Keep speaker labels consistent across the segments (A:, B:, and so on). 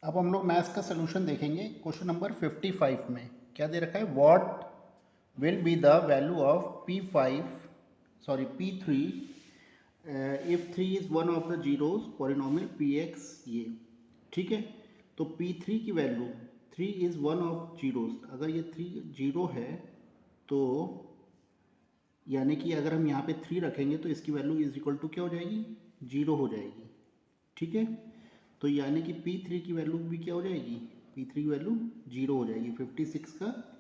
A: अब हम लोग मैथ्स का सोल्यूशन देखेंगे। क्वेश्चन नंबर 55 में क्या दे रखा है, what will be the value of P3 if 3 is one of the zeros polynomial Px ये। ठीक है, तो P3 की value 3 is one of zeros, अगर ये 3 जीरो है तो यानी कि अगर हम यहाँ पे 3 रखेंगे तो इसकी वैल्यू इज इक्वल टू क्या हो जाएगी, जीरो हो जाएगी। ठीक है, तो यानी कि P3 की वैल्यू भी क्या हो जाएगी, P3 की वैल्यू जीरो हो जाएगी। 56 का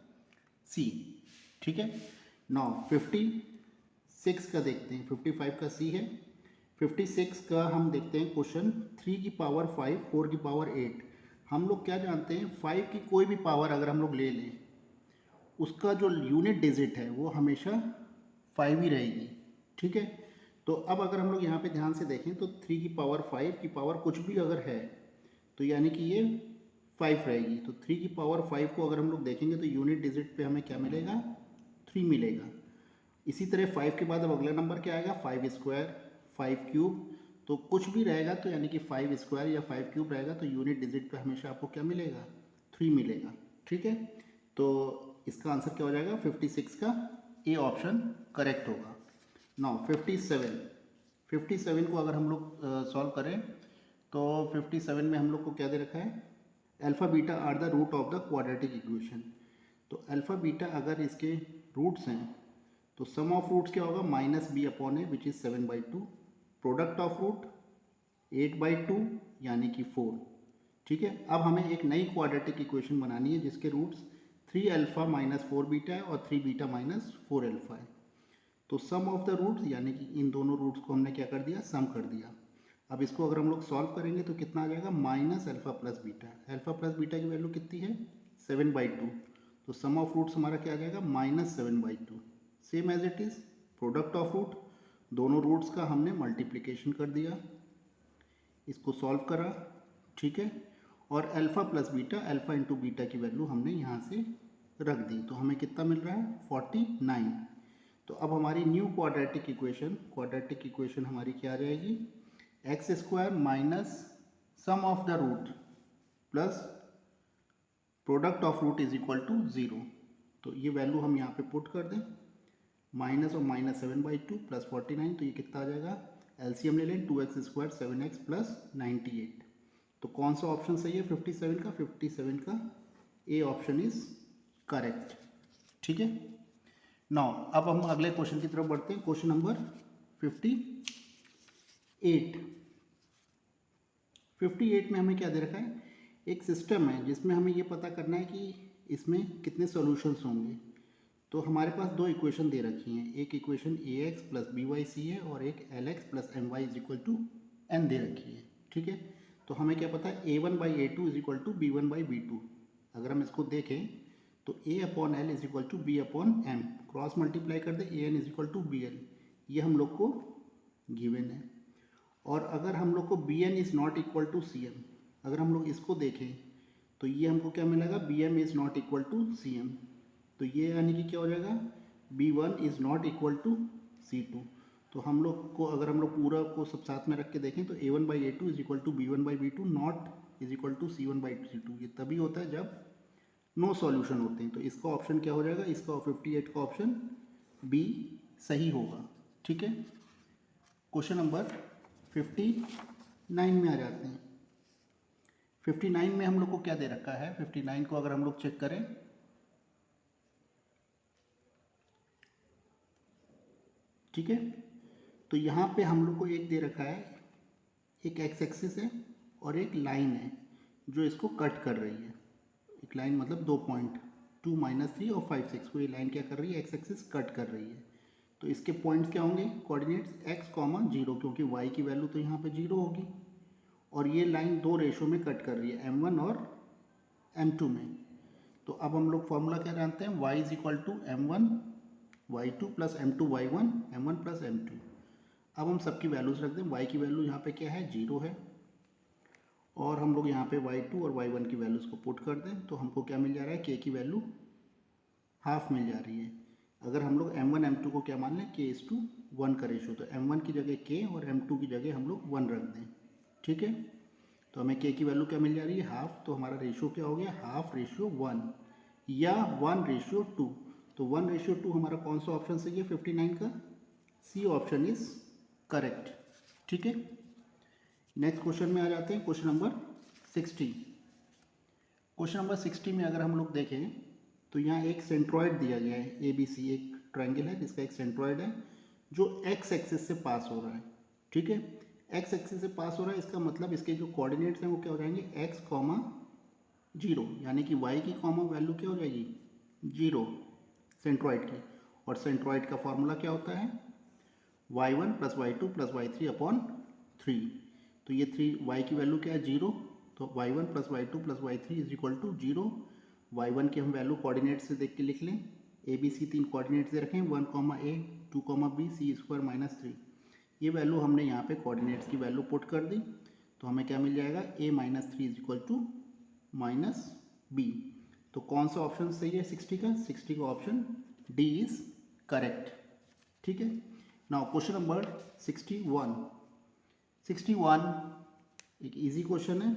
A: C। ठीक है, नाउ 56 का देखते हैं, 55 का C है। 56 का हम देखते हैं क्वेश्चन, 3 की पावर 5, 4 की पावर 8। हम लोग क्या जानते हैं, 5 की कोई भी पावर अगर हम लोग ले लें उसका जो यूनिट डिजिट है वो हमेशा 5 ही रहेगी। ठीक है, तो अब अगर हम लोग यहाँ पे ध्यान से देखें तो 3 की पावर 5 की पावर कुछ भी अगर है तो यानी कि ये 5 रहेगी। तो 3 की पावर 5 को अगर हम लोग देखेंगे तो यूनिट डिजिट पे हमें क्या मिलेगा, 3 मिलेगा। इसी तरह 5 के बाद अब अगला नंबर क्या आएगा, 5 स्क्वायर, 5 क्यूब। तो कुछ भी रहेगा तो यानी कि 5 स्क्वायर या 5 क्यूब रहेगा तो यूनिट डिजिट पे हमेशा आपको क्या मिलेगा, 3 मिलेगा। ठीक है, तो इसका आंसर क्या हो जाएगा, 56 का ए ऑप्शन करेक्ट होगा। नाउ 57 को अगर हम लोग सॉल्व करें तो 57 में हम लोग को क्या दे रखा है, alpha beta are the root of the quadratic equation. तो अल्फ़ा बीटा अगर इसके रूट्स हैं तो सम ऑफ रूट्स क्या होगा, -b/a which is 7/2, product of root 8/2 यानी कि 4। ठीक है, अब हमें एक नई क्वाड्रेटिक इक्वेशन बनानी है जिसके रूट्स 3 अल्फ़ा माइनस 4 बीटा है और 3 बीटा माइनस 4 अल्फ़ा है। तो सम ऑफ द रूट्स यानी कि इन दोनों रूट्स को हमने क्या कर दिया, सम कर दिया। अब इसको अगर हम लोग सॉल्व करेंगे तो कितना आ जाएगा, minus alpha plus beta. Alpha plus beta की वैल्यू कितनी है, 7/2। तो सम ऑफ रूट्स हमारा क्या आ जाएगा, -7/2। Same as it is product of root, दोनों रूट्स का हमने मल्टीप्लिकेशन कर दिया, इसको सॉल्व करा। ठीक है, और alpha plus beta, alpha into beta की वैल्यू हमने यहाँ से रख दी, तो हमें कितना मिल रहा है, 49। तो अब हमारी न्यू क्वाड्रेटिक इक्वेशन हमारी क्या आ जाएगी, x square minus sum of the root plus product of root is equal to 0। तो ये वैल्यू हम यहाँ पे पुट कर दें, माइनस और माइनस 7/2 प्लस 49, तो ये कितना आ जाएगा, एलसीएम ले लें, 2x² 7x प्लस 98। तो कौन सा ऑप्शन सही है 57 का ए ऑप्शन इज करेक्ट। ठीक है, नाउ अब हम अगले क्वेश्चन की तरफ बढ़ते हैं। क्वेश्चन नंबर 58 में हमें क्या दे रखा है, एक सिस्टम है जिसमें हमें ये पता करना है कि इसमें कितने सॉल्यूशंस होंगे। तो हमारे पास दो इक्वेशन दे रखी हैं, एक इक्वेशन ax प्लस by/c है और एक lx plus my is equal to n दे रखी है। ठीक है, तो हमें क्या पता है, a1/a2 is equal to b1/b2। अगर हम इसको देखें तो a/l is equal to b/m, cross multiply कर दें, an is equal to bn, ये हम लोग को गिवन है। और अगर हम लोग को bn is not equal to cm, अगर हम लोग इसको देखें तो ये हमको क्या मिलेगा, bm is not equal to cm। तो ये यानी कि क्या हो जाएगा, b1 is not equal to c2। तो हम लोग को अगर हम लोग पूरा को सब साथ में रख के देखें तो a1/a2 is equal to b1/b2 not is equal to c1/c2। ये तभी होता है जब नो सॉल्यूशन होते हैं। तो इसका ऑप्शन क्या हो जाएगा, इसका 58 का ऑप्शन बी सही होगा। ठीक है, क्वेश्चन नंबर 59 में आ जाते हैं। 59 में हम लोग को क्या दे रखा है, 59 को अगर हम लोग चेक करें ठीक है, तो यहाँ पे हम लोग को एक दे रखा है, एक एक्स एक्सिस है और एक लाइन है जो इसको कट कर रही है। एक लाइन मतलब 2 पॉइंट 2, -3 और 5, 6 को ये लाइन क्या कर रही है, एक्स एक्सिस कट कर रही है। तो इसके पॉइंट्स क्या होंगे, कोऑर्डिनेट्स x, 0, क्योंकि y की वैल्यू तो यहाँ पे 0 होगी। और ये लाइन दो रेशो में कट कर रही है, m1 और m2 में। तो अब हम लोग फॉर्मूला क्या जानते हैं, y is equal to m1 y2 plus m2 y1 m1 plus m2। अब हम सबकी वैल्यूज़ रख दें, y की वैल्यू यहाँ पे क्या है, 0 है, और हम लोग यहाँ पे y2 और y1 की वैल्यूज़ को पुट कर दें तो हमको क्या मिल जा रहा है, k की वैल्यू हाफ मिल जा रही है। अगर हम लोग m1 m2 को क्या मान लें, k:1 का रेशो, तो m1 की जगह k और m2 की जगह हम लोग 1 रख दें। ठीक है, तो हमें k की वैल्यू क्या मिल जा रही है, हाफ। तो हमारा रेशियो क्या हो गया, हाफ रेशियो 1 या 1 रेशियो 2। तो 1 रेशियो 2 हमारा कौन सा ऑप्शन सही है 59 का, सी ऑप्शन इज करेक्ट। ठीक है, नेक्स्ट क्वेश्चन में आ जाते हैं, क्वेश्चन नंबर 60। क्वेश्चन नंबर 60 में अगर हम लोग देखें तो यहाँ एक सेंट्रॉइड दिया गया है, ए बी सी, एक ट्रायंगल है जिसका एक सेंट्रॉइड है जो एक्स एक्सिस से पास हो रहा है। ठीक है, एक्स एक्सिस से पास हो रहा है, इसका मतलब इसके जो कोऑर्डिनेट्स हैं वो क्या हो जाएंगे, एक्स कॉमा 0, यानी कि वाई की कॉमन वैल्यू क्या हो जाएगी 0 सेंट्रॉइड की। और सेंट्रॉइड का फॉर्मूला क्या होता है, y1 plus y2 plus y3 upon 3। तो ये 3 y की वैल्यू क्या है 0, तो y1 plus y2 plus y3 is equal to 0। y1 की हम वैल्यू कोऑर्डिनेट से देख के लिख लें, ए बी सी 3 कोऑर्डिनेट से रखें, 1 comma a 2 comma b c square minus 3। ये वैल्यू हमने यहाँ पे कोऑर्डिनेट्स की वैल्यू पुट कर दी, तो हमें क्या मिल जाएगा, a minus 3 is equal to minus b. तो कौन सा ऑप्शन सही है 60 का, 60 का ऑप्शन डी इज करेक्ट। ठीक है, नाउ क्वेश्चन नंबर 61। 61 एक इजी क्वेश्चन है,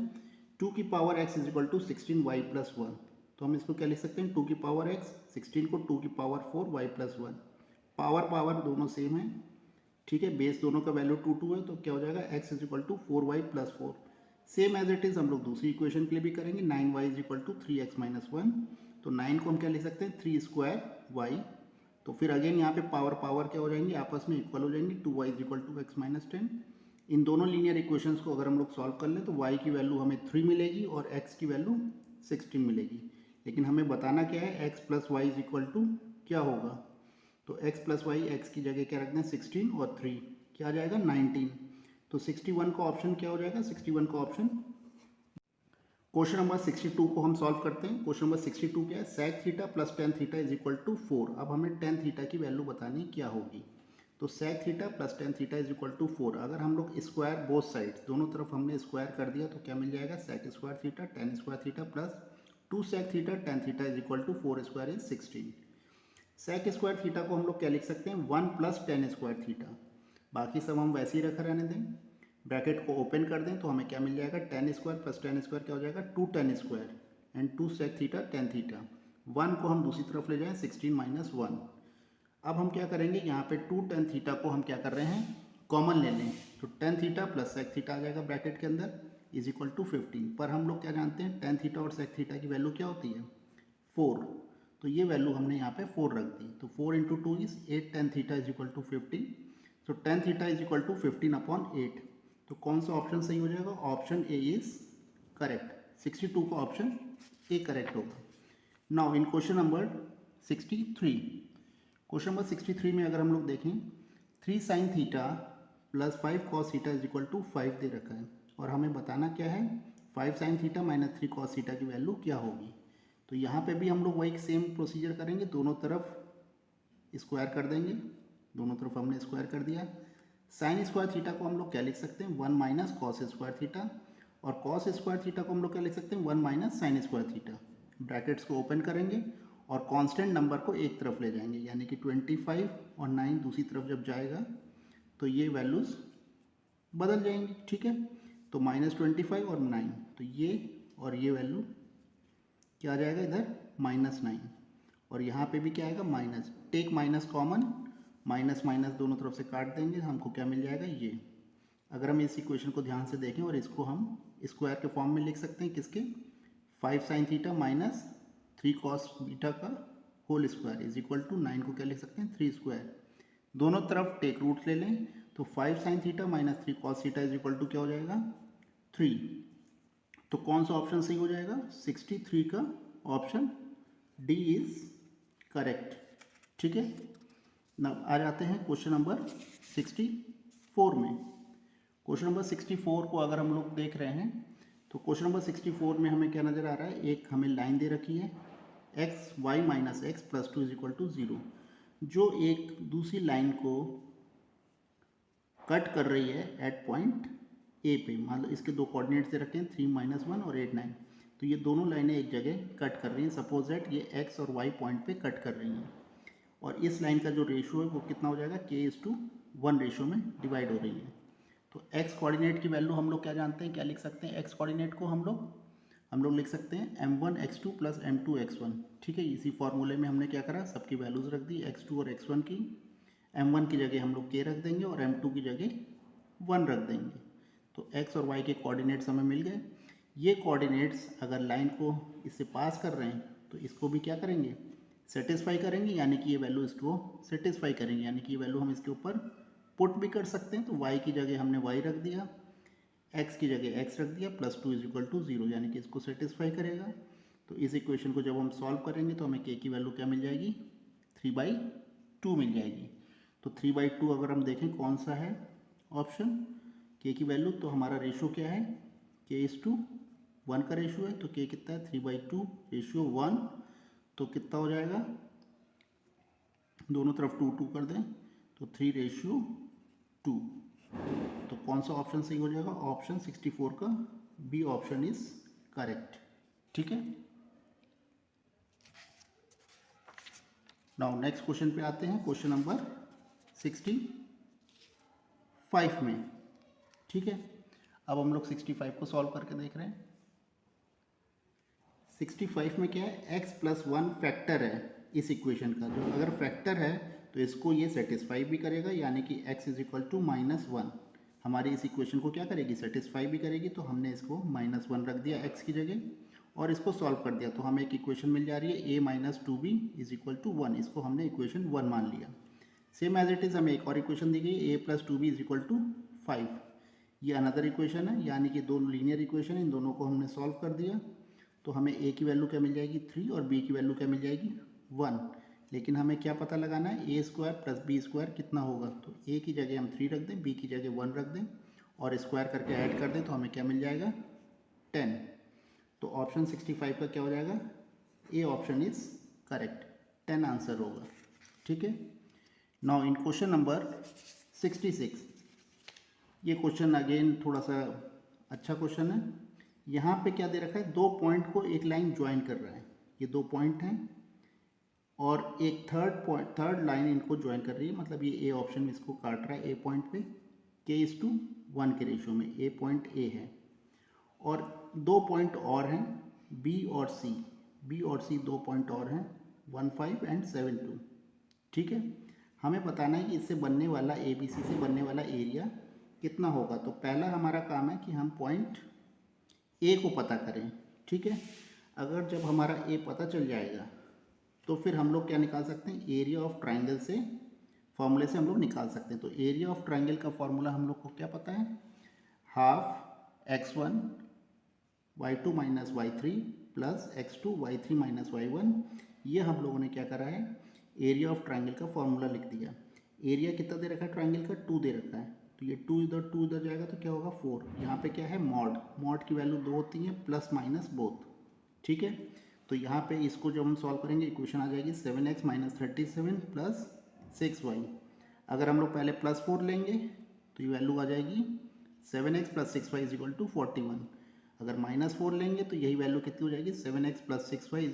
A: 2 की power x is equal to 16y plus 1। तो हम इसको क्या लिख सकते हैं, 2 की पावर x, 16 को 2 की पावर 4y प्लस 1। पावर दोनों सेम है। ठीक है, बेस दोनों का वैल्यू 2 2 है, तो क्या हो जाएगा x is equal to 4y plus 4। Same as it is हम लोग दूसरी इक्वेशन के लिए भी करेंगे, 9y is equal to 3x minus 1। तो 9 को हम क्या लिख सकते हैं 3 स्क्वायर y। तो फिर अगेन यहाँ पे पावर क्या हो जाएंगी, आपस में इक्वल हो जाएंगी, 2y is equal to x minus 10। इन दोनों लीनियर इक्वेशंस को अगर हम लोग सॉल्व कर लें तो y की वैल्यू हमें 3 मिलेगी और x की वैल्यू 16 मिलेगी। लेकिन हमें बताना क्या है, x plus y is equal to क्या होगा, तो x प्लस वाई, एक्स की जगह क्या रखना है 16 और 3 क्या आ जाएगा 19। तो 61 का ऑप्शन क्या हो जाएगा, 61 का ऑप्शन। क्वेश्चन नंबर 62 को हम सॉल्व करते हैं। क्वेश्चन नंबर 62 क्या है, sec theta plus tan theta is equal to 4। अब हमें tan थीटा की वैल्यू बतानी क्या होगी, तो sec theta plus tan theta is equal to 4। अगर हम लोग स्क्वायर बोथ साइड्स, दोनों तरफ हमने स्क्वायर कर दिया तो क्या मिल जाएगा, sec square theta tan square theta plus 2 sec theta tan theta is equal to 4 square is 16। sec square थीटा को हम लोग क्या लिख सकते हैं 1 प्लस tan स्क्वायर थीटा। बाकी सब हम वैसे ही रख रहने दें, ब्रैकेट को ओपन कर दें तो हमें क्या मिल जाएगा, tan square plus tan square क्या हो जाएगा 2 tan square and 2 sec theta tan theta. 1 को हम दूसरी तरफ ले जाएं 16 माइनस 1। अब हम क्या करेंगे, यहाँ पे 2 tan थीटा को हम क्या कर रहे हैं कॉमन ले लें, तो tan theta plus sec theta आ जाएगा ब्रैकेट के अंदर इज इक्वल टू 15। पर हम लोग क्या जानते हैं tan थीटा और sec थीटा की वैल्यू क्या होती है 4। तो ये वैल्यू हमने यहाँ पे 4 रख दी, तो 4 into 2 is 8 tan theta is equal to 15। तो tan theta is equal to 15 upon 8। तो कौन सा ऑप्शन सही हो जाएगा, ऑप्शन ए इज करेक्ट। 62 का ऑप्शन ए करेक्ट होगा। Now in question number 63, question number 63 में अगर हम लोग देखें 3 sin theta plus 5 cos theta is equal to 5 दे रखा है और हमें बताना क्या है 5 sin theta minus 3 cos theta की वैल्यू क्या होगी। तो यहाँ पे भी हम लोग वही सेम प्रोसीजर करेंगे, दोनों तरफ स्क्वायर कर देंगे, दोनों तरफ हमने स्क्वायर कर दिया। साइन स्क्वायर थीटा को हम लोग क्या लिख सकते हैं 1 माइनस कॉस स्क्वायर थीटा, और कॉस स्क्वायर थीटा को हम लोग क्या लिख सकते हैं 1 minus sign square theta. Brackets को ओपन करेंगे और कांस्टेंट नंबर को एक तरफ ले जाएंगे, यानी कि 25 और 9 दूसरी तरफ जब जाएगा तो ये वैल्यूज़ बदल जाएंगी। ठीक है, तो -25 और 9, तो ये और ये वैल्यू क्या आ जाएगा इधर -9, और यहाँ पे भी क्या आएगा minus, take minus common, minus minus दोनों तरफ से काट देंगे, हमको क्या मिल जाएगा ये। अगर हम इस इक्वेशन को ध्यान से देखें और इसको हम स्क्वायर के फॉर्म में लिख सकते हैं किसके, 5 sin theta minus 3 cos beta का whole square is equal to 9 को क्या लिख सकते हैं 3 स्क्वायर। दोनों तरफ टेक रूट ले लें तो 5 sin theta minus 3 cos theta is equal to क्या हो जाएगा 3। तो कौन सा ऑप्शन सही हो जाएगा 63 का ऑप्शन डी इज करेक्ट। ठीक है, ना आ जाते हैं क्वेश्चन नंबर 64 में। क्वेश्चन नंबर 64 को अगर हम लोग देख रहे हैं तो क्वेश्चन नंबर 64 में हमें क्या नज़र आ रहा है, एक हमें लाइन दे रखी है x y minus x plus 2 is equal to 0, जो एक दूसरी लाइन को कट कर रही है एट पॉइंट ए पे। मान लो इसके दो कोऑर्डिनेट्स दे रखे हैं 3 - 1 और 8 9, तो ये दोनों लाइनें एक जगह कट कर रही हैं। सपोज दैट ये एक्स और वाई पॉइंट पे कट कर रही हैं और इस लाइन का जो रेशियो है वो कितना हो जाएगा k/1 रेशियो में डिवाइड हो रही है। तो तो एक्स कोऑर्डिनेट की वैल्यू हम लोग क्या जानते हैं, क्या लिख सकते हैं, एक्स कोऑर्डिनेट को हम लोग लिख सकते हैं m1x2 प्लस m2x1। ठीक है, इसी फॉर्मूले में हमने क्या करा, सबकी वैल्यूज़ रख दी, x2 और x1 की। m1 की जगह हम लोग k रख देंगे और m2 की जगह 1 रख देंगे। तो x और y के कोऑर्डिनेट्स हमें मिल गए। ये कोऑर्डिनेट्स अगर लाइन को इससे पास कर रहे हैं तो इसको भी क्या करेंगे, सेटिस्फाई करेंगे, यानी कि ये वैल्यू इसको सेटिस्फाई करेंगे, यानी कि ये वैल्यू हम इसके ऊपर पुट भी कर सकते हैं। तो y की जगह हमने y रख दिया, x की जगह x रख दिया, +2 = 0, यानी कि इसको सेटिस्फाई करेगा। तो इस इक्वेशन को जब हम सॉल्व करेंगे तो हमें k की वैल्यू क्या मिल जाएगी, 3/2 मिल जाएगी। तो 3/2 अगर हम देखें कौन सा है ऑप्शन, k की वैल्यू, तो हमारा रेशो क्या है, k:1 का रेशो है। तो k कितना है, 3/2 रेशियो 1, तो कितना हो जाएगा, दोनों तरफ 2 कर दें तो 3:2। तो कौन सा ऑप्शन सही हो जाएगा, ऑप्शन 64 का बी ऑप्शन इज करेक्ट। ठीक है, नाउ नेक्स्ट क्वेश्चन पे आते हैं, क्वेश्चन नंबर 65 में। ठीक है, अब हम लोग 65 को सॉल्व करके देख रहे हैं। 65 में क्या है, x + 1 फैक्टर है इस इक्वेशन का, जो अगर फैक्टर है तो इसको ये सेटिस्फाई भी करेगा, यानी कि x = -1 हमारी इस इक्वेशन को क्या करेगी, सेटिस्फाई भी करेगी। तो हमने इसको -1 रख दिया x की जगह और इसको सॉल्व कर दिया, तो हमें एक इक्वेशन मिल जा रही है a - 2b = 1, इसको हमने इक्वेशन 1 मान लिया। सेम एज इट इज़ हमें एक और इक्वेशन दी गई, a + 2b = 5, ये अनदर इक्वेशन है, यानी कि दो लीनियर इक्वेशन, इन दोनों को हमने सॉल्व कर दिया। तो हमें a की वैल्यू क्या मिल जाएगी, 3, और b की वैल्यू क्या मिल जाएगी, 1। लेकिन हमें क्या पता लगाना है, a² + b² कितना होगा। तो a की जगह हम 3 रख दें, b की जगह 1 रख दें और स्क्वायर करके ऐड कर दें, तो हमें क्या मिल जाएगा, 10। तो ऑप्शन 65 का क्या हो जाएगा, A option is correct, 10 answer होगा। ठीक है, नाउ इन क्वेश्चन नंबर 66, ये क्वेश्चन अगेन थोड़ा सा अच्छा क्वेश्चन है। यहाँ पे क्या दे रखा है, 2 पॉइंट को एक लाइन ज्वाइन कर रहा है, ये 2 पॉइंट हैं और एक थर्ड लाइन इनको ज्वाइन कर रही है, मतलब ये ए ऑप्शन में इसको काट रहा है, ए पॉइंट पे k:1 के रेशियो में, ए पॉइंट ए है। और 2 पॉइंट और हैं, बी और सी, 2 पॉइंट और हैं, 1, 5 एंड 7, 2। ठीक है, हमें बताना है कि इससे बनने वाला ABC से बनने वाला एरिया कितना होगा। तो पहला हमारा काम है कि हम पॉइंट ए को पता करें। ठीक है, अगर जब हमारा ए पता चल जाएगा तो फिर हम लोग क्या निकाल सकते हैं, एरिया ऑफ ट्राइंगल से, फॉर्मूले से हम लोग निकाल सकते हैं। तो एरिया ऑफ ट्राइंगल का फॉर्मूला हम लोग को क्या पता है, ½ x1 y2 - y3 + x2 y3 - y1। ये हम लोगों ने क्या करा है, एरिया ऑफ ट्राइंगल का फॉर्मूला लिख दिया। एरिया कितना दे रखा है ट्राइंगल का, 2 दे रखा है, तो ये 2 इधर जाएगा तो क्या होगा, 4। यहाँ पे क्या है, मॉड की वैल्यू 2 होती है, + - बोथ। ठीक है, तो यहाँ पे इसको जब हम सॉल्व करेंगे इक्वेशन आ जाएगी 7x - 37 + 6y। अगर हम लोग पहले +4 लेंगे तो ये वैल्यू आ जाएगी 7x + 6y = 41। अगर -4 लेंगे तो यही वैल्यू कितनी हो जाएगी, 7x + 6y =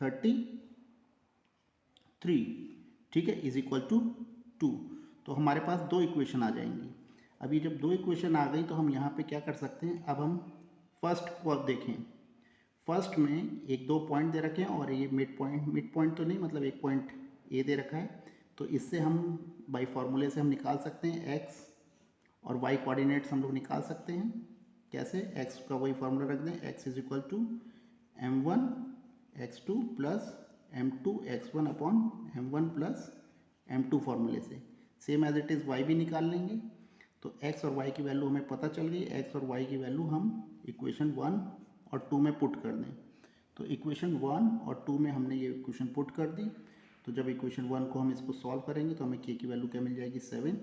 A: 33। ठीक है, = 2। तो हमारे पास 2 इक्वेशन आ जाएंगी। अभी जब 2 इक्वेशन आ गई तो हम यहाँ पे क्या कर सकते हैं, अब हम फर्स्ट को देखें। फर्स्ट में 1-2 पॉइंट दे रखे हैं और ये मिड पॉइंट तो नहीं, मतलब एक पॉइंट ए दे रखा है। तो इससे हम बाई फार्मूले से हम निकाल सकते हैं x और y कोऑर्डिनेट्स हम लोग निकाल सकते हैं। कैसे, x का वही फार्मूला रख दें, x = m1 x2 + m2 x1 / m1 + m2 फार्मूले से। Same as it is y भी निकाल लेंगे। तो x और y की वैल्यू हमें पता चल गई, x और y की वैल्यू हम इक्वेशन 1 और 2 में पुट कर दें। तो इक्वेशन 1 और 2 में हमने ये इक्वेशन पुट कर दी। तो जब इक्वेशन 1 को हम इसको सॉल्व करेंगे तो हमें k की वैल्यू क्या मिल जाएगी, 7।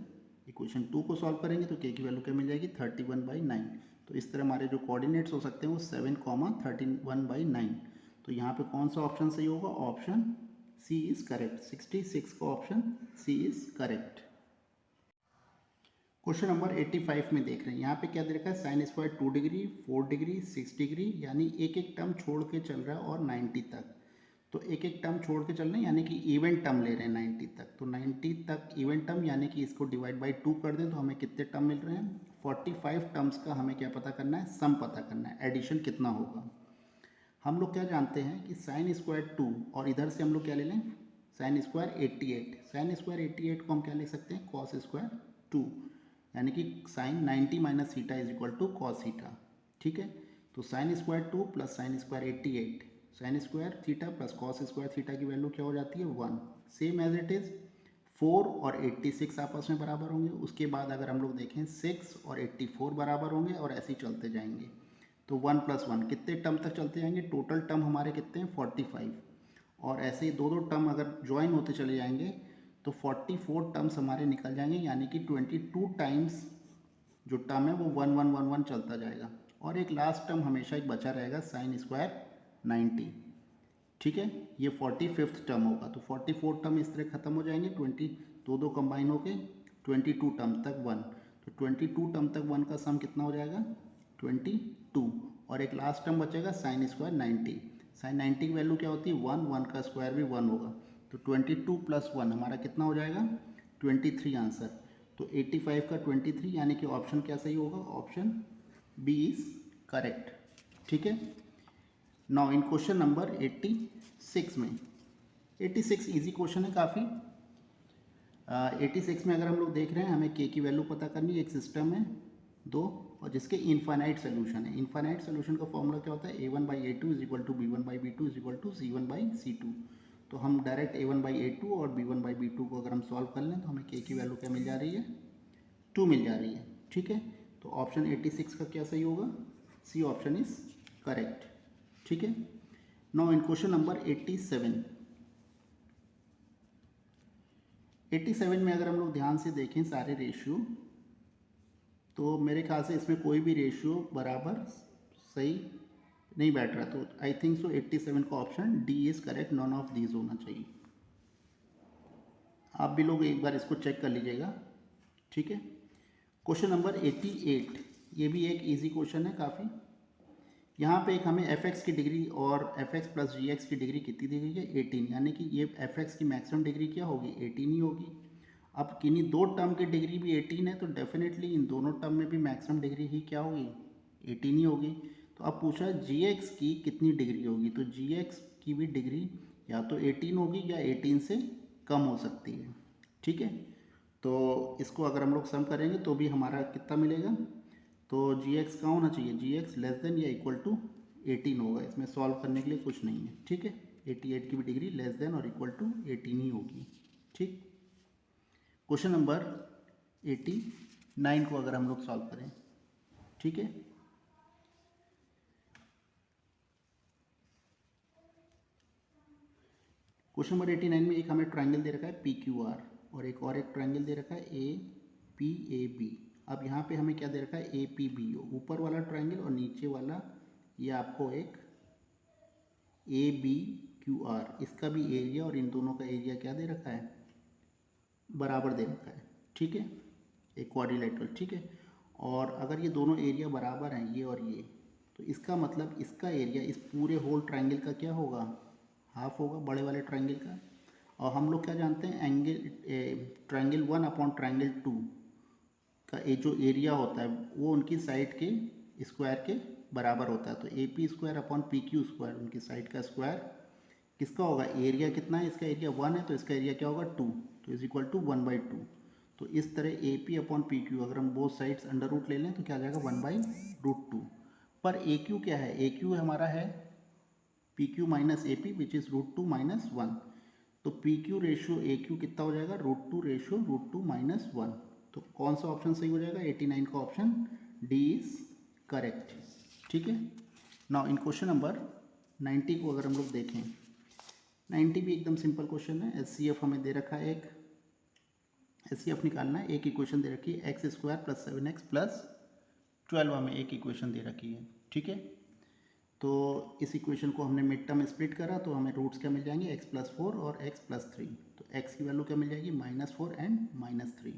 A: इक्वेशन 2 को सॉल्व करेंगे तो k की वैल्यू क्या मिल जाएगी, 31/9। तो इस तरह हमारे जो कोऑर्डिनेट्स हो सकते हैं वो 7, 31/9। तो यहाँ पे कौन सा ऑप्शन सही होगा, ऑप्शन सी इज़ करेक्ट। 66 का option c is correct. Question number 85 में देख रहे हैं, यहाँ पे क्या दे रखा है, sin² 2 डिग्री, 4 डिग्री, 6 डिग्री, यानी एक एक टर्म छोड़ के चल रहा है और 90 तक। तो एक एक टर्म छोड़ के चल रहे हैं, यानी कि इवन टर्म ले रहे हैं 90 तक। तो 90 तक इवन टर्म, यानी कि इसको डिवाइड बाई 2 कर दें तो हमें कितने टर्म मिल रहे हैं? 45 टर्म्स का हमें क्या पता करना है? सम पता करना है, एडिशन कितना होगा। हम लोग क्या जानते हैं कि साइन स्क्वायर 2 और इधर से हम लोग क्या ले लें? Sign square 88। साइन स्क्वायर 88 को हम क्या लिख सकते हैं? कॉस स्क्वायर 2, यानी कि sine 90 minus theta is equal to cos theta. ठीक है, तो साइन स्क्वायर 2 प्लस sine square 88, sine square theta plus cos square theta की वैल्यू क्या हो जाती है? 1। सेम एज इट इज़ 4 और 86 आपस में बराबर होंगे। उसके बाद अगर हम लोग देखें 6 और 84 बराबर होंगे और ऐसे ही चलते जाएंगे। तो 1 प्लस 1 कितने टर्म तक चलते जाएंगे? टोटल टर्म हमारे कितने हैं? 45। और ऐसे ही दो दो टर्म अगर ज्वाइन होते चले जाएंगे तो 44 टर्म्स हमारे निकल जाएंगे, यानी कि 22 टाइम्स जो टर्म है वो 1 1 1 1 चलता जाएगा। और एक लास्ट टर्म हमेशा एक बचा रहेगा, साइन स्क्वायर 90। ठीक है, ये 45th टर्म होगा। तो 44 टर्म इस तरह खत्म हो जाएंगे, 20 दो दो कंबाइन होके 22 टर्म तक 1। तो 22 टर्म तक 1 का सम कितना हो जाएगा? 22। और एक लास्ट टर्म बचेगा साइन स्क्वायर 90। साइन 90 की वैल्यू क्या होती है? 1, 1 का स्क्वायर भी 1 होगा। तो 22 प्लस 1 हमारा कितना हो जाएगा? 23 आंसर। तो 85 का 23, यानी कि ऑप्शन क्या सही होगा? Option b is correct. ठीक है, नाउ इन क्वेश्चन नंबर 86 में, 86 इजी क्वेश्चन है काफ़ी। 86 में अगर हम लोग देख रहे हैं, हमें के की वैल्यू पता करनी है। एक सिस्टम है दो और जिसके इनफाइनाइट सोल्यूशन है। इनफाइनाइट सोल्यूशन का फॉर्मूला क्या होता है? a1/a2 is equal to b1/b2 is equal to c1/c2। तो हम डायरेक्ट a1/a2 और b1/b2 को अगर हम सॉल्व कर लें तो हमें के की वैल्यू क्या मिल जा रही है? 2 मिल जा रही है। ठीक है, तो ऑप्शन 86 का क्या सही होगा? C option is correct. ठीक है, नाउ इन क्वेश्चन नंबर 87, 87 में अगर हम लोग ध्यान से देखें सारे रेशियो, तो मेरे ख्याल से इसमें कोई भी रेशियो बराबर सही नहीं बैठ रहा। तो आई थिंक सो 87 का option D is correct, none of these होना चाहिए। आप भी लोग एक बार इसको चेक कर लीजिएगा। ठीक है, क्वेश्चन नंबर 88, ये भी एक इजी क्वेश्चन है काफ़ी। यहाँ पे एक हमें fx की डिग्री और fx प्लस gx की डिग्री कितनी दी गई है? 18, यानी कि ये fx की मैक्सिमम डिग्री क्या होगी? 18 ही होगी। अब किन्हीं दो टर्म की डिग्री भी 18 है, तो डेफिनेटली इन दोनों टर्म में भी मैक्सिमम डिग्री ही क्या होगी? 18 ही होगी। तो अब पूछा है gx की कितनी डिग्री होगी? तो gx की भी डिग्री या तो 18 होगी या 18 से कम हो सकती है। ठीक है, तो इसको अगर हम लोग सम करेंगे तो भी हमारा कितना मिलेगा? तो gx कहाँ होना चाहिए? gx लेस देन या इक्वल टू 18 होगा। इसमें सॉल्व करने के लिए कुछ नहीं है। ठीक है, 88 की भी डिग्री लेस देन और इक्वल टू 18 ही होगी। ठीक, क्वेश्चन नंबर 89 को अगर हम लोग सॉल्व करें, ठीक है, क्वेश्चन नंबर 89 में एक हमें ट्राइंगल दे रखा है PQR और एक ट्राइंगल दे रखा है APAB। अब यहाँ पे हमें क्या दे रखा है? APBO, ऊपर वाला ट्राइंगल और नीचे वाला ये आपको एक ABQR, इसका भी एरिया और इन दोनों का एरिया क्या दे रखा है? बराबर दे रखा है। ठीक है, एक क्वाड्रिलेटरल। ठीक है, और अगर ये दोनों एरिया बराबर हैं, ये और ये, तो इसका मतलब इसका एरिया इस पूरे होल ट्राइंगल का क्या होगा? हाफ होगा, बड़े वाले ट्राइंगल का। और हम लोग क्या जानते हैं? एंगल ट्राइंगल 1 अपॉन ट्राइंगल 2 का जो एरिया होता है वो उनकी साइड के स्क्वायर के बराबर होता है। तो AP square upon PQ square, उनकी साइड का स्क्वायर किसका होगा? एरिया कितना है? इसका एरिया 1 है, तो इसका एरिया क्या होगा? 2, तो इज इक्वल टू 1/2। तो इस तरह AP अपॉन PQ अगर हम बोथ साइड्स अंडर रूट ले लें तो क्या आ जाएगा? 1/√2। पर AQ क्या है? AQ हमारा है PQ minus AP which is √2 minus 1। तो PQ रेशियो AQ कितना हो जाएगा? √2 रेशियो √2 माइनस 1। तो कौन सा ऑप्शन सही हो जाएगा? 89 का ऑप्शन डी इज करेक्ट। ठीक है, नाउ इन क्वेश्चन नंबर 90 को अगर हम लोग देखें, 90 भी एकदम सिंपल क्वेश्चन है। HCF हमें दे रखा है, एक HCF निकालना है। एक इक्वेशन दे रखी है x² प्लस 7x प्लस 12, हमें एक इक्वेशन दे रखी है। ठीक है, तो इस इक्वेशन को हमने मिड टर्म स्प्लिट करा तो हमें रूट्स क्या मिल जाएंगे? x+4 और x+3। तो x की वैल्यू क्या मिल जाएगी? -4 एंड -3।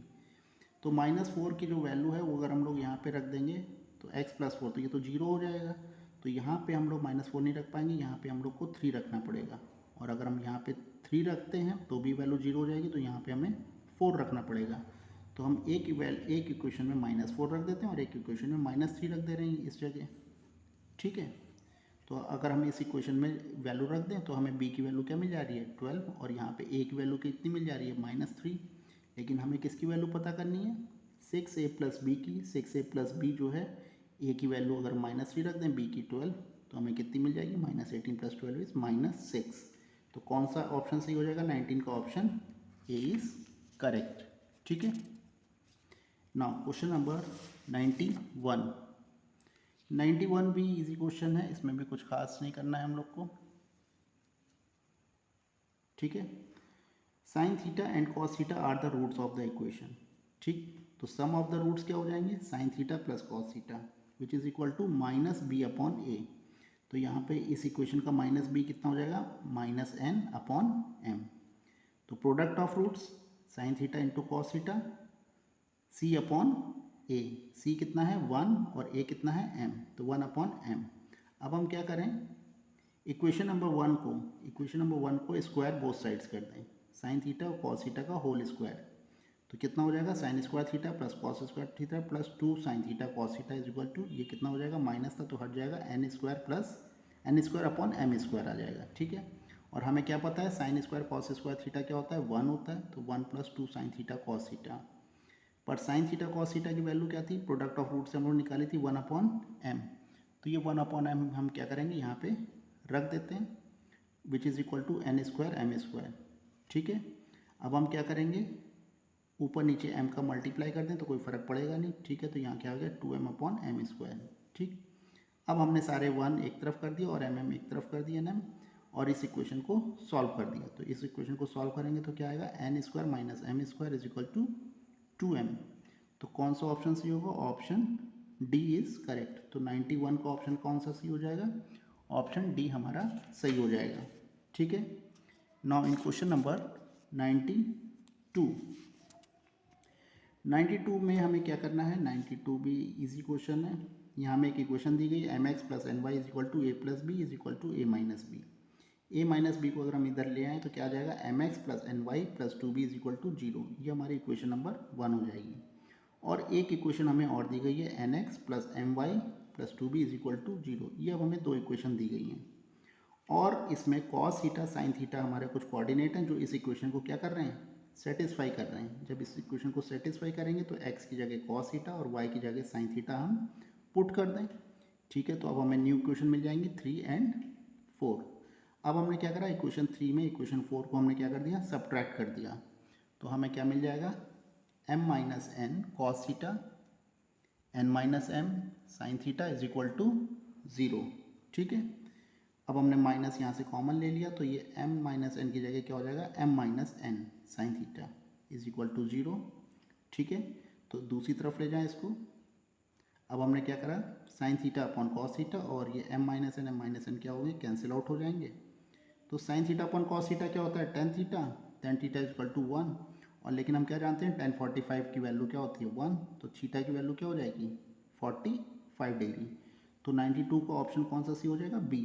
A: तो -4 की जो वैल्यू है वो अगर हम लोग यहाँ पे रख देंगे तो x+4, तो ये तो 0 हो जाएगा। तो यहाँ पे हम लोग -4 नहीं रख पाएंगे, यहाँ पे हम लोग को 3 रखना पड़ेगा। और अगर हम यहाँ पे 3 रखते हैं तो भी वैल्यू 0 हो जाएगी, तो यहाँ पे हमें 4 रखना पड़ेगा। तो हम एक इक्वेशन में -4 रख देते हैं और एक इक्वेशन में -3 रख दे रहे हैं इस जगह, ठीक है। तो अगर हम इस इक्वेशन में वैल्यू रख दें तो हमें b की वैल्यू क्या मिल जा रही है 12, और यहाँ पे a की वैल्यू कितनी मिल जा रही है -3। लेकिन हमें किसकी वैल्यू पता करनी है 6a प्लस b की। 6a प्लस b जो है a की वैल्यू अगर -3 रख दें, b की 12, तो हमें कितनी मिल जाएगी -18 प्लस 12 इज -6। तो कौन सा ऑप्शन सही हो जाएगा 19 का ऑप्शन ए इज करेक्ट, ठीक है। नाउ क्वेश्चन नंबर 91 भी इजी क्वेश्चन है, इसमें भी कुछ खास नहीं करना है हम लोग को, ठीक है। Sine theta and cos theta are the roots of the equation, ठीक। तो सम ऑफ द रूट्स क्या हो जाएंगे sine theta plus cos theta which is equal to -b/a। तो यहाँ पे इस इक्वेशन का -b कितना हो जाएगा -n/m। तो product of roots sine theta into cos theta c/a। c कितना है 1 और a कितना है m, तो 1/m। अब हम क्या करें इक्वेशन नंबर 1 को स्क्वायर बोथ साइड्स कर दें, साइन थीटा और कॉस थीटा का होल स्क्वायर। तो कितना हो जाएगा sine square theta plus cos square theta plus 2 sine theta cos theta is equal to, ये कितना हो जाएगा माइनस था तो हट जाएगा n² आ जाएगा, ठीक है। और हमें क्या पता है sine square cos square theta क्या होता है 1 होता है, तो 1 + 2 साइन थीटा कॉस थीटा। पर साइन थीटा कॉस थीटा की वैल्यू क्या थी प्रोडक्ट ऑफ रूट से हम लोग निकाली थी 1/m। तो ये 1/m हम क्या करेंगे यहाँ पे रख देते हैं which is equal to n²m², ठीक है। अब हम क्या करेंगे ऊपर नीचे m का मल्टीप्लाई कर दें तो कोई फ़र्क पड़ेगा नहीं, ठीक है। तो यहाँ क्या हो गया 2m/m², ठीक। अब हमने सारे 1 एक तरफ कर दिया और mm एक तरफ कर दिया nm, और इस इक्वेशन को सॉल्व कर दिया। तो इस इक्वेशन को सॉल्व करेंगे तो क्या आएगा n² - m² is equal to 2m। तो कौन सा ऑप्शन सही होगा ऑप्शन डी इज करेक्ट। तो 91 का ऑप्शन कौन सा सही हो जाएगा ऑप्शन डी हमारा सही हो जाएगा, ठीक है। नाउ इन क्वेश्चन नंबर 92 में हमें क्या करना है 92 भी इजी क्वेश्चन है। यहाँ हमें एक इक्वेशन दी गई mx + ny is equal to a + b is equal to a - b। a - b को अगर हम इधर ले आएँ तो क्या आ जाएगा mx + ny + 2b is equal to 0। ये हमारी इक्वेशन नंबर 1 हो जाएगी। और एक इक्वेशन हमें और दी गई है nx + my + 2b is equal to 0। ये अब हमें 2 इक्वेशन दी गई हैं, और इसमें cos थीटा साइन थीटा हमारे कुछ कोऑर्डिनेट हैं जो इस इक्वेशन को क्या कर रहे हैं सेटिस्फाई कर रहे हैं। जब इस इक्वेशन को सेटिस्फाई करेंगे तो x की जगह cos थीटा और y की जगह साइन थीटा हम पुट कर दें, ठीक है। तो अब हमें न्यू इक्वेशन मिल जाएंगी 3 और 4। अब हमने क्या करा इक्वेशन 3 में इक्वेशन 4 को हमने क्या कर दिया सब्ट्रैक्ट कर दिया। तो हमें क्या मिल जाएगा m - n cos theta n - m sine theta is equal to 0, ठीक है। अब हमने माइनस यहाँ से कॉमन ले लिया तो ये m - n की जगह क्या हो जाएगा m - n sine theta is equal to 0, ठीक है। तो दूसरी तरफ ले जाएं इसको। अब हमने क्या करा sign theta upon cos theta, और ये m - n क्या हो गए कैंसिल आउट हो जाएंगे। तो sine theta upon cos theta क्या होता है tan theta is equal to 1। और लेकिन हम क्या जानते हैं tan 45 की वैल्यू क्या होती है 1, तो थीटा की वैल्यू क्या हो जाएगी 45 डिग्री। तो 92 का ऑप्शन कौन सा सही हो जाएगा बी।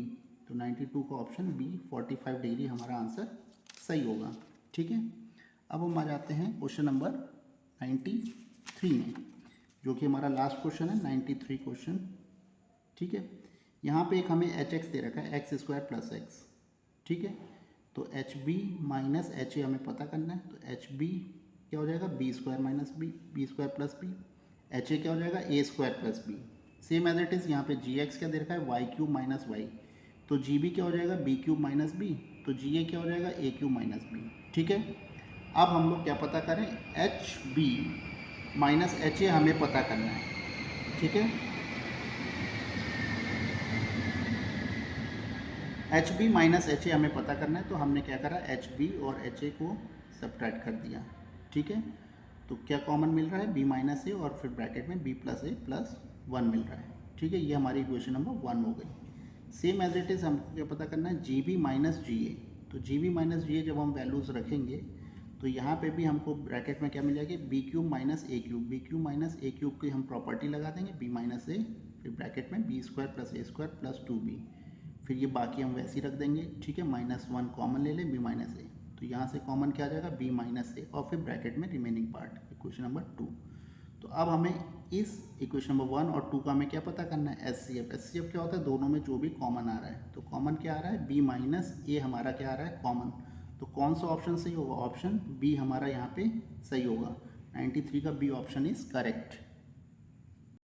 A: तो 92 का ऑप्शन बी 45 डिग्री हमारा आंसर सही होगा, ठीक है। अब हम आ जाते हैं क्वेश्चन नंबर 93 में, जो कि हमारा लास्ट क्वेश्चन है 93 क्वेश्चन, ठीक है। यहाँ पे एक हमें hx दे रखा है x² + x, ठीक है। तो hb - ha हमें पता करना है। तो hb क्या हो जाएगा b² - b b² + b। ha क्या हो जाएगा a² + b। Same as it is यहाँ पे gx क्या दे रखा है y³ - y। तो gb क्या हो जाएगा b³ - b। तो ga क्या हो जाएगा a³ - b, ठीक है। अब हम लोग क्या पता करें hb - ha हमें पता करना है, ठीक है। hb - ha हमें पता करना है, तो हमने क्या करा hb और ha को सब्ट्रैक्ट कर दिया, ठीक है। तो क्या कॉमन मिल रहा है b - a और फिर ब्रैकेट में b + a + 1 मिल रहा है, ठीक है। ये हमारी इक्वेशन नंबर 1 हो गई। सेम एज इट इज़ हमको क्या पता करना है gb - ga। तो gb - ga जब हम वैल्यूज़ रखेंगे तो यहाँ पे भी हमको ब्रैकेट में क्या मिल जाएगी b³ - a³। b³ - a³ की हम प्रॉपर्टी लगा देंगे b - a, फिर ब्रैकेट में b² + a² + 2b, फिर ये बाकी हम वैसे ही रख देंगे, ठीक है। -1 कॉमन ले लें, b माइनस ए, तो यहाँ से कॉमन क्या आ जाएगा, b माइनस ए, और फिर ब्रैकेट में रिमेनिंग पार्ट, इक्वेशन नंबर 2। तो अब हमें इस इक्वेशन नंबर 1 और 2 का हमें क्या पता करना है, HCF। HCF क्या होता है, दोनों में जो भी कॉमन आ रहा है, तो कॉमन क्या आ रहा है, b माइनस ए हमारा क्या आ रहा है, कॉमन। तो कौन सा ऑप्शन सही होगा, ऑप्शन बी हमारा यहाँ पे सही होगा। 93 का बी ऑप्शन इज करेक्ट।